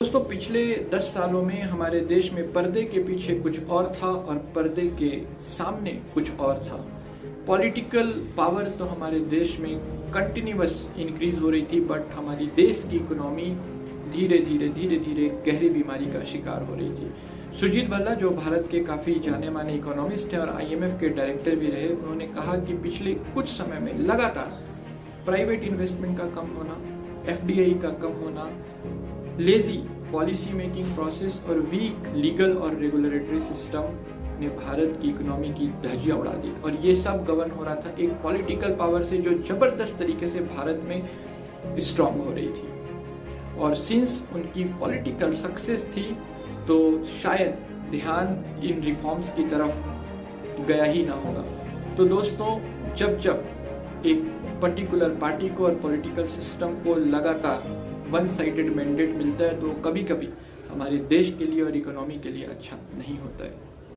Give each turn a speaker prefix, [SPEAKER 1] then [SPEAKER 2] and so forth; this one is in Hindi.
[SPEAKER 1] दोस्तों, पिछले 10 सालों में हमारे देश में पर्दे के पीछे कुछ और था और पर्दे के सामने कुछ और था। पॉलिटिकल पावर तो हमारे देश में कंटिन्यूअस इंक्रीज हो रही थी, बट हमारी देश की इकोनॉमी धीरे धीरे गहरी बीमारी का शिकार हो रही थी। सुजीत भल्ला, जो भारत के काफ़ी जाने माने इकोनॉमिस्ट हैं और IMF के डायरेक्टर भी रहे, उन्होंने कहा कि पिछले कुछ समय में लगातार प्राइवेट इन्वेस्टमेंट का कम होना, FDI का कम होना, लेजी पॉलिसी मेकिंग प्रोसेस और वीक लीगल और रेगुलेटरी सिस्टम ने भारत की इकोनॉमी की धज्जियां उड़ा दी। और ये सब गवर्न हो रहा था एक पॉलिटिकल पावर से जो जबरदस्त तरीके से भारत में स्ट्रांग हो रही थी। और सिंस उनकी पॉलिटिकल सक्सेस थी तो शायद ध्यान इन रिफॉर्म्स की तरफ गया ही ना होगा। तो दोस्तों, जब एक पर्टिकुलर पार्टी को और पॉलिटिकल सिस्टम को लगातार वन साइडेड मैंडेट मिलता है तो कभी कभी हमारे देश के लिए और इकोनॉमी के लिए अच्छा नहीं होता है।